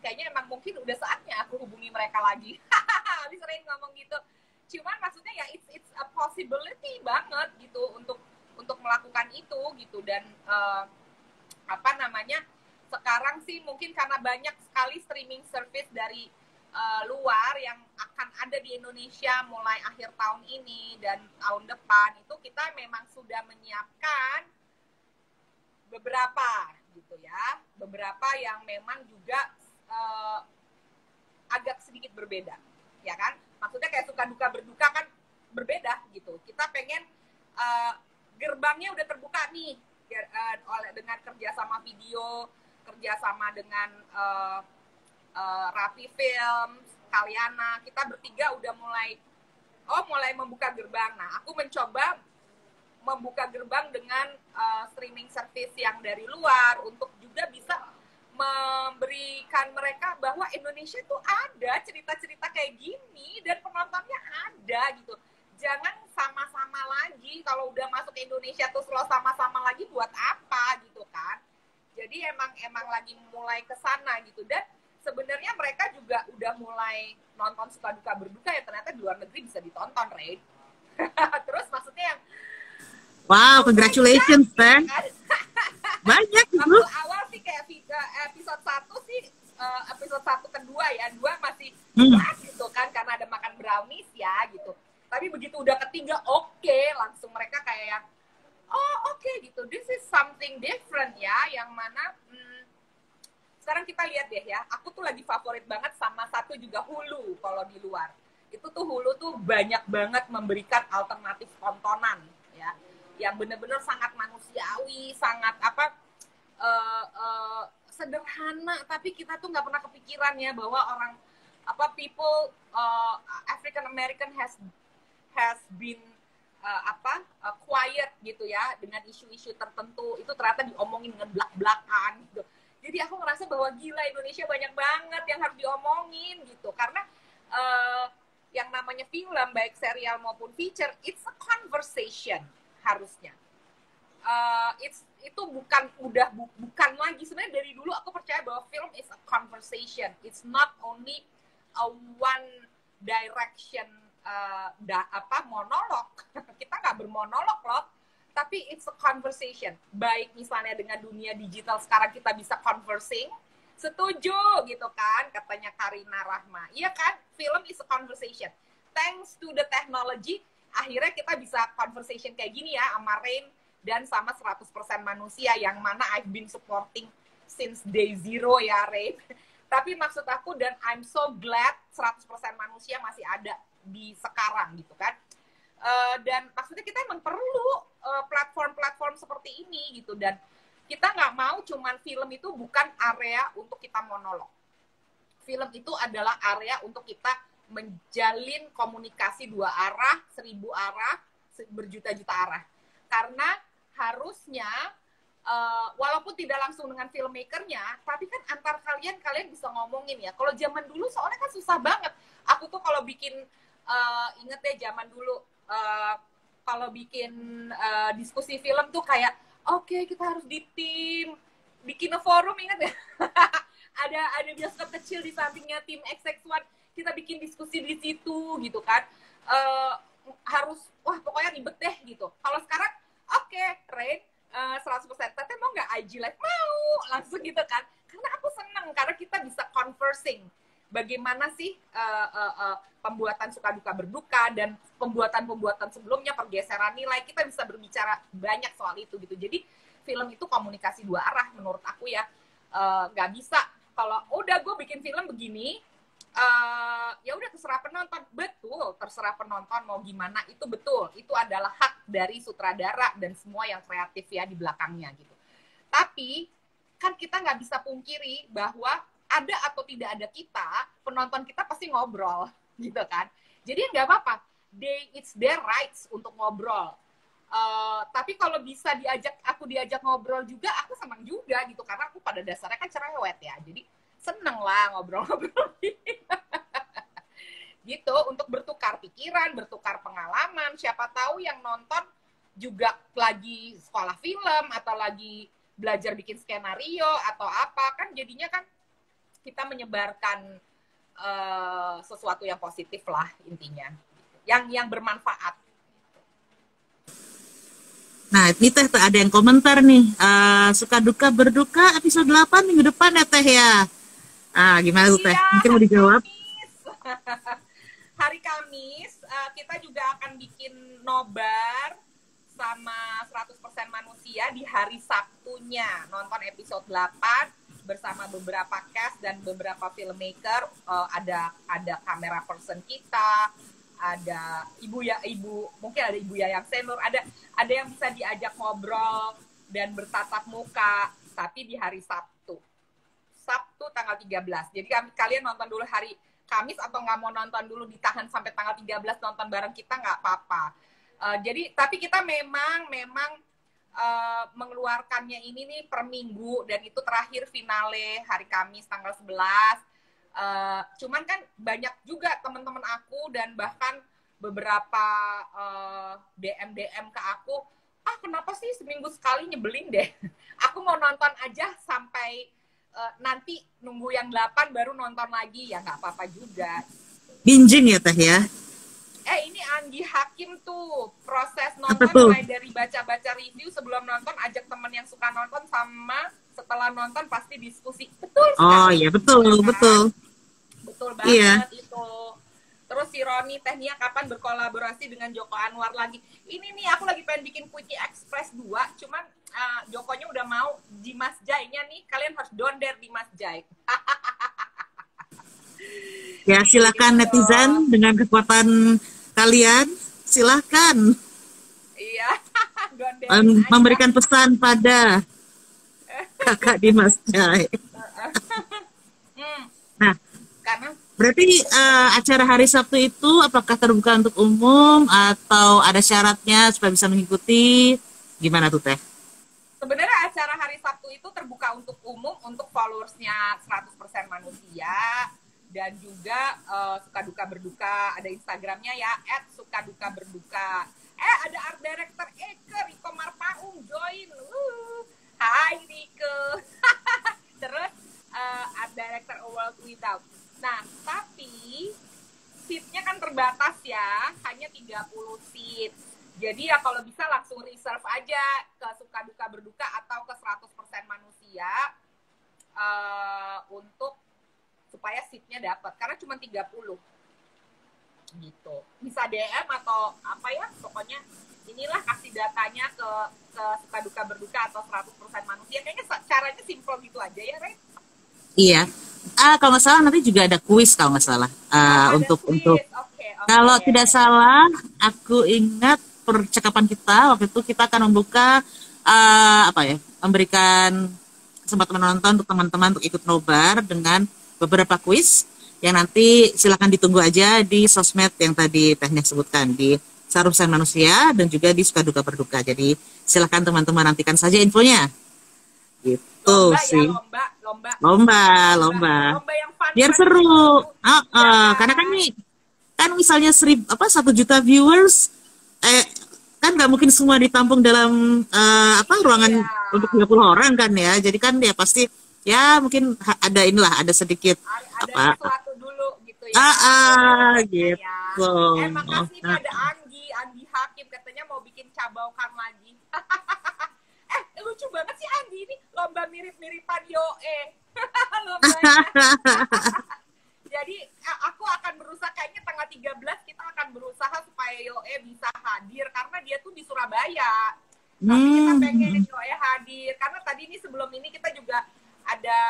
kayaknya emang mungkin udah saatnya aku hubungi mereka lagi. Habis sering ngomong gitu. Cuman maksudnya ya it's a possibility banget gitu untuk melakukan itu gitu dan apa namanya sekarang sih mungkin karena banyak sekali streaming service dari luar yang akan ada di Indonesia mulai akhir tahun ini dan tahun depan itu kita memang sudah menyiapkan beberapa gitu ya beberapa yang memang juga agak sedikit berbeda ya kan maksudnya kayak suka duka berduka kan berbeda gitu kita pengen gerbangnya udah terbuka nih dengan kerjasama video kerjasama dengan Raffi Film, Kaliana, kita bertiga udah mulai membuka gerbang. Nah, aku mencoba membuka gerbang dengan streaming service yang dari luar untuk juga bisa memberikan mereka bahwa Indonesia tuh ada cerita-cerita kayak gini dan penontonnya ada gitu. Jangan sama-sama lagi kalau udah masuk ke Indonesia terus lo sama-sama lagi buat apa gitu kan. Jadi emang lagi mulai ke sana gitu dan sebenarnya mereka juga udah mulai nonton suka duka berduka ya ternyata di luar negeri bisa ditonton, Ray. Terus maksudnya yang Wow, congratulations, kan? Teh. Banyak itu. Waktu awal sih kayak episode 1 sih episode 1 ke 2 ya, 2 masih what gitu kan karena ada makan brownies ya gitu. Tapi begitu udah ketiga oke, langsung mereka kayak oke gitu. This is something different ya yang mana sekarang kita lihat deh ya, aku tuh lagi favorit banget sama satu juga Hulu kalau di luar. Itu tuh Hulu tuh banyak banget memberikan alternatif tontonan ya, yang bener-bener sangat manusiawi, sangat sederhana, tapi kita tuh nggak pernah kepikiran ya bahwa orang people African American has been quiet gitu ya dengan isu-isu tertentu itu ternyata diomongin dengan belak-belakan gitu. Jadi aku ngerasa bahwa gila Indonesia banyak banget yang harus diomongin gitu karena yang namanya film baik serial maupun feature it's a conversation harusnya itu bukan lagi sebenarnya dari dulu aku percaya bahwa film is a conversation it's not only a one direction monolog kita nggak bermonolog loh tapi it's a conversation. Baik misalnya dengan dunia digital sekarang kita bisa conversing, setuju gitu kan, katanya Karina Rahma. Iya kan, film is a conversation. Thanks to the technology, akhirnya kita bisa conversation kayak gini ya, sama Rain dan sama 100% manusia, yang mana I've been supporting since day zero ya, Rain. Tapi maksud aku, dan I'm so glad 100% manusia masih ada di sekarang gitu kan. Dan maksudnya kita emang perlu platform-platform seperti ini gitu, dan kita nggak mau cuman film itu bukan area untuk kita monolog. Film itu adalah area untuk kita menjalin komunikasi 2 arah, 1000 arah, berjuta-juta arah. Karena harusnya walaupun tidak langsung dengan filmmakernya, tapi kan antar kalian bisa ngomongin ya. Kalau zaman dulu soalnya kan susah banget. Aku tuh kalau bikin inget deh zaman dulu, kalau bikin diskusi film tuh kayak oke, kita harus di tim, bikin forum, ingat ya? ada bioskop kecil di sampingnya tim XX1, kita bikin diskusi di situ gitu kan. Harus, wah pokoknya ribet deh gitu. Kalau sekarang, oke, Rain, 100%, Tete mau nggak IG Live? Mau, langsung gitu kan. Karena aku seneng, karena kita bisa conversing. Bagaimana sih pembuatan suka duka berduka, dan pembuatan sebelumnya, pergeseran nilai, kita bisa berbicara banyak soal itu gitu. Jadi film itu komunikasi 2 arah menurut aku ya. Nggak bisa kalau udah gue bikin film begini, ya udah terserah penonton. Betul, terserah penonton mau gimana, itu betul, itu adalah hak dari sutradara dan semua yang kreatif ya di belakangnya gitu. Tapi kan kita nggak bisa pungkiri bahwa ada atau tidak ada kita, penonton kita pasti ngobrol gitu kan. Jadi nggak apa-apa, it's their rights untuk ngobrol. Tapi kalau bisa aku diajak ngobrol juga, aku senang juga gitu, karena aku pada dasarnya kan cerewet ya, jadi seneng lah ngobrol-ngobrol gitu, untuk bertukar pikiran, bertukar pengalaman. Siapa tahu yang nonton juga lagi sekolah film atau lagi belajar bikin skenario atau apa, kan jadinya kan kita menyebarkan sesuatu yang positif lah intinya, yang bermanfaat. Nah, ini Teh ada yang komentar nih, suka duka berduka episode 8 minggu depan ya Teh ya. Gimana tuh Teh? Iya, mungkin mau dijawab? Hari Kamis kita juga akan bikin nobar sama 100% manusia di hari Sabtunya, nonton episode 8 bersama beberapa cast dan beberapa filmmaker. Ada kamera person kita, ada ibu, mungkin ada ibu yang senior, ada yang bisa diajak ngobrol dan bertatap muka, tapi di hari Sabtu tanggal 13. Jadi kalian nonton dulu hari Kamis, atau nggak mau nonton dulu ditahan sampai tanggal 13 nonton bareng kita, nggak apa-apa. Jadi tapi kita memang mengeluarkannya ini nih per minggu, dan itu terakhir finale hari Kamis tanggal 11. Cuman kan banyak juga teman-teman aku dan bahkan beberapa DM ke aku, kenapa sih seminggu sekali, nyebelin deh. Aku mau nonton aja sampai nanti nunggu yang 8 baru nonton lagi, ya nggak apa-apa juga. Binging ya Teh ya? Ini Anggi Hakim tuh, proses nonton mulai dari baca-baca review sebelum nonton, ajak temen yang suka nonton, sama setelah nonton pasti diskusi. Betul sekali. Oh iya, betul, kan? Betul banget itu. Terus si Roni, Tehnia kapan berkolaborasi dengan Joko Anwar lagi? Ini nih, aku lagi pengen bikin Quickie Express 2, cuman Jokonya udah mau. Dimas Jai-nya nih, kalian harus donder Dimas Jai. Ya, silakan netizen dengan kekuatan kalian, silakan. Iya, memberikan pesan pada kakak Dimas Jai. Nah, karena berarti acara hari Sabtu itu apakah terbuka untuk umum atau ada syaratnya supaya bisa mengikuti? Gimana tuh Teh? Sebenarnya acara hari Sabtu itu terbuka untuk umum, untuk followersnya 100% manusia, dan juga suka duka berduka, ada Instagramnya ya, @sukadukaberduka. Ada art director Riko Marpaung join. Hai Riko. Terus art director A World Without. Nah, tapi seatnya kan terbatas ya, hanya 30 seat. Jadi ya kalau bisa langsung reserve aja ke suka duka berduka atau ke 100% manusia untuk supaya seatnya dapat. Karena cuma 30 gitu. Bisa DM atau apa ya, pokoknya inilah kasih datanya ke suka duka berduka atau 100% manusia. Kayaknya caranya simple gitu aja ya, Ren? Iya. Kalau nggak salah nanti juga ada kuis kalau nggak salah. Untuk Okay. Kalau tidak salah, aku ingat percakapan kita waktu itu kita akan membuka memberikan kesempatan menonton untuk teman-teman untuk ikut nobar dengan beberapa kuis yang nanti silakan ditunggu aja di sosmed yang tadi Tehnya sebutkan di Sarusan Manusia dan juga di Suka Duka Berduka. Jadi silakan teman-teman nantikan saja infonya. Gitu lomba sih. Ya, Lomba yang fun. Biar seru. Karena kan nih kan misalnya 1 juta viewers, kan nggak mungkin semua ditampung dalam ruangan untuk 30 orang kan ya. Jadi kan ya pasti ya mungkin ada sedikit ada sesuatu dulu gitu ya. Gitu. Makasih pada Andi Hakim katanya mau bikin cabaukan lagi. Lucu banget sih Andi ini, lomba mirip-miripan Yoe. Jadi aku akan berusaha, kayaknya tanggal 13 kita akan berusaha supaya Yoe bisa hadir karena dia tuh di Surabaya. Tapi kita pengen Yoe hadir karena tadi ini sebelum ini kita juga ada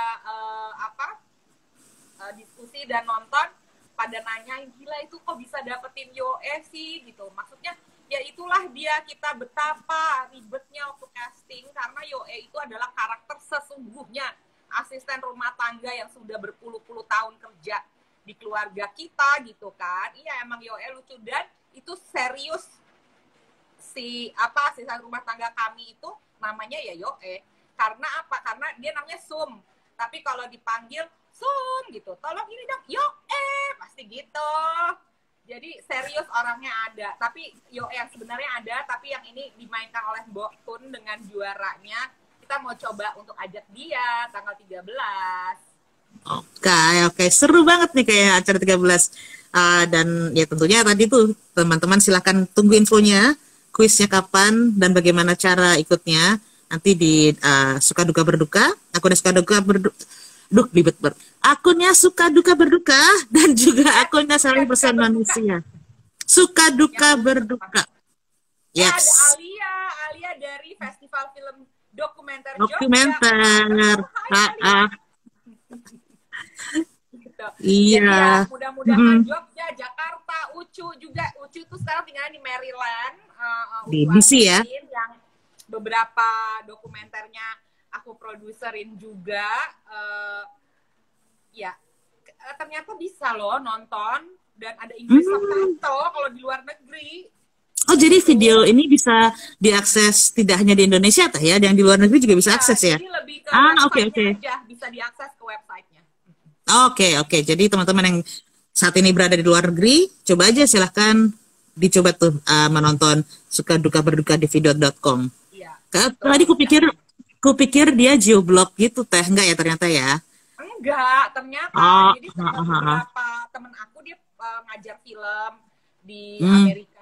diskusi dan nonton pada nanyain, gila itu kok bisa dapetin Yoe sih gitu. Maksudnya ya itulah dia, kita betapa ribetnya waktu casting karena Yoe itu adalah karakter sesungguhnya asisten rumah tangga yang sudah berpuluh-puluh tahun kerja di keluarga kita gitu kan. Iya emang Yoe lucu dan itu serius asisten rumah tangga kami itu namanya ya Yoe. Karena apa? Karena dia namanya Sum. Tapi kalau dipanggil Sum gitu, tolong ini dong Yoe, pasti gitu. Jadi serius orangnya ada, tapi Yoe yang sebenarnya ada, tapi yang ini dimainkan oleh Mbok Tun dengan juaranya. Kita mau coba untuk ajak dia tanggal 13. Oke, seru banget nih kayak acara 13. Dan ya tentunya tadi tuh teman-teman silahkan tunggu infonya, kuisnya kapan dan bagaimana cara ikutnya. Nanti di Suka Duka Berduka, akunnya Suka Duka Berduka, akunnya Suka Duka Berduka dan juga akunnya Saling Pesan Manusia. Suka Duka Berduka. Yes. Ada Alia dari Festival Film Dokumenter. Gitu. Iya. Ya, mudah-mudahan Jogja, Jakarta, Ucu tuh sekarang tinggal di Maryland. Di DC ya. Yang beberapa dokumenternya aku produserin juga. Ternyata bisa loh nonton dan ada English subtitle kalau di luar negeri. Oh, jadi video ini bisa diakses tidak hanya di Indonesia tah ya, yang di luar negeri juga bisa akses ya? Jadi lebih ke website-nya aja, bisa diakses ke website-nya. Oke. Jadi teman-teman yang saat ini berada di luar negeri, coba aja silahkan dicoba tuh menonton Suka Duka Berduka di video.com. Iya. Tadi kupikir dia geoblog gitu teh, enggak ya ternyata ya? Enggak, ternyata. Jadi beberapa temen aku dia ngajar film di Amerika,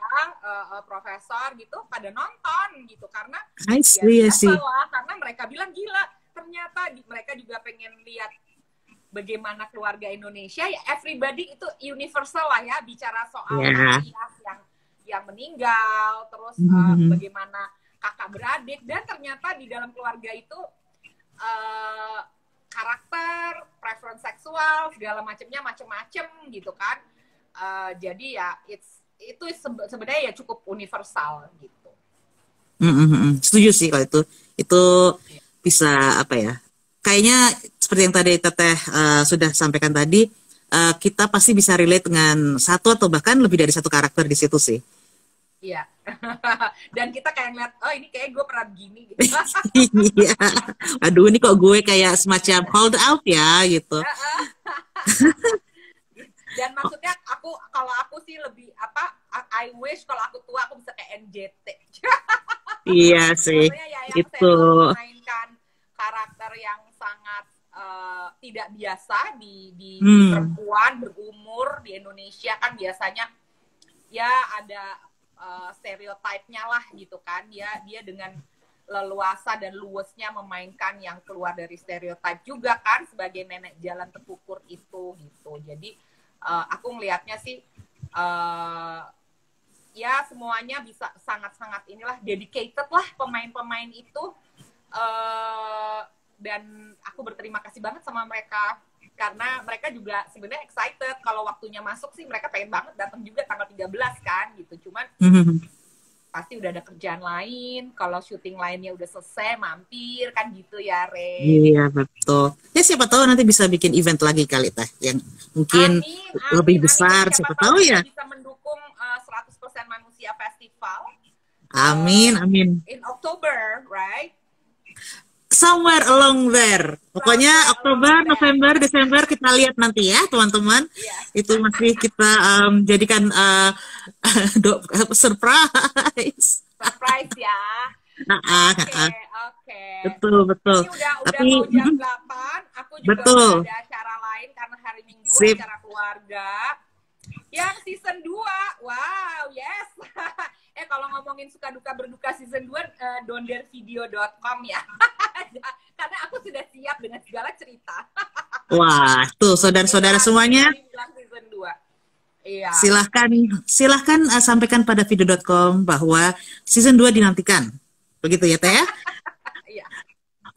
profesor gitu, pada nonton gitu karena karena mereka bilang gila, ternyata mereka juga pengen lihat bagaimana keluarga Indonesia ya, everybody itu universal lah ya, bicara soal yang meninggal, terus bagaimana kakak beradik, dan ternyata di dalam keluarga itu karakter, preference seksual, segala macam-macam gitu kan. Jadi ya itu sebenarnya ya cukup universal gitu. Setuju sih kalau itu bisa kayaknya seperti yang tadi Teteh sudah sampaikan tadi, kita pasti bisa relate dengan satu atau bahkan lebih dari satu karakter di situ sih. Iya. Dan kita kayak ngeliat, oh ini kayak gue pernah begini gitu. Iya. Aduh, ini kok gue kayak semacam hold out ya gitu. Dan maksudnya kalau aku sih lebih I wish kalau aku tua aku bisa kayak NJT. Iya sih. Itu memainkan karakter yang sangat tidak biasa di perempuan berumur di Indonesia kan biasanya ya ada stereotipnya lah gitu kan. Dia dengan leluasa dan luwesnya memainkan yang keluar dari stereotip juga kan sebagai nenek jalan terkukur itu gitu. Jadi aku ngelihatnya sih ya semuanya bisa sangat-sangat inilah dedicated lah pemain-pemain itu, dan aku berterima kasih banget sama mereka karena mereka juga sebenarnya excited kalau waktunya masuk sih, mereka pengen banget datang juga tanggal 13 kan gitu. Cuman pasti udah ada kerjaan lain, kalau syuting lainnya udah selesai mampir kan gitu ya, Re. Iya betul. Ya siapa tahu nanti bisa bikin event lagi kali Teh yang mungkin lebih besar, siapa tahu ya. Bisa mendukung 100% Manusia Festival. Amin, amin. In October, right? Somewhere along there. Pokoknya Oktober, November, Desember kita lihat nanti ya teman-teman. Itu masih kita jadikan surprise. Surprise ya. Oke. Betul. Ini udah mau jam 8, aku juga ada acara lain karena hari Minggu acara keluarga. Yang season 2, wow, yes. Kalau ngomongin suka duka berduka season 2, dondervideo.com ya. Karena aku sudah siap dengan segala cerita. Wah, tuh saudara-saudara semuanya. Season 2. Iya. Silahkan sampaikan pada video.com bahwa season 2 dinantikan. Begitu ya, Teh ya? Iya.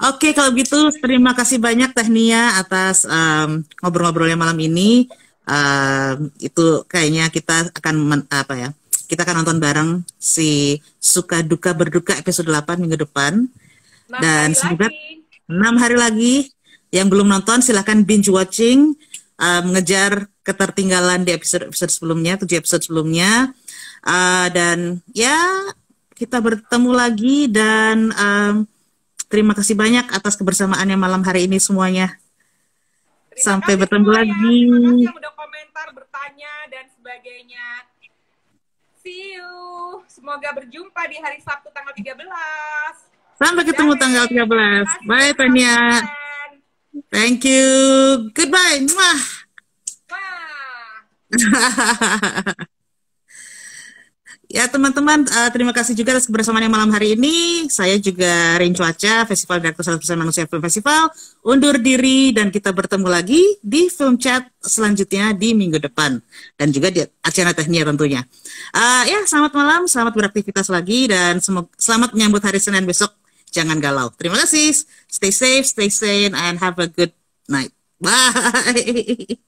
Oke, kalau gitu terima kasih banyak Teh Nia atas ngobrol-ngobrolnya malam ini. Itu kayaknya kita akan kita akan nonton bareng si Suka Duka Berduka episode 8 minggu depan. Dan semoga 6 hari lagi. Yang belum nonton silahkan binge watching, mengejar ketertinggalan di episode sebelumnya, 7 episode sebelumnya. Dan ya kita bertemu lagi dan terima kasih banyak atas kebersamaannya malam hari ini semuanya. Sampai bertemu lagi. Terima kasih yang udah komentar, bertanya dan sebagainya. See you. Semoga berjumpa di hari Sabtu tanggal 13. Sampai ketemu tanggal 13. Bye Tania. Thank you. Goodbye. Mwah. Ya teman-teman, terima kasih juga atas kebersamaannya malam hari ini. Saya juga Rain Cuaca, Festival Direktur 100% Manusia Film Festival, undur diri dan kita bertemu lagi di Film Chat selanjutnya di minggu depan. Dan juga di acara Teh Nia tentunya. Ya, selamat malam, selamat beraktivitas lagi, dan selamat menyambut hari Senin besok. Jangan galau. Terima kasih. Stay safe, stay sane, and have a good night. Bye.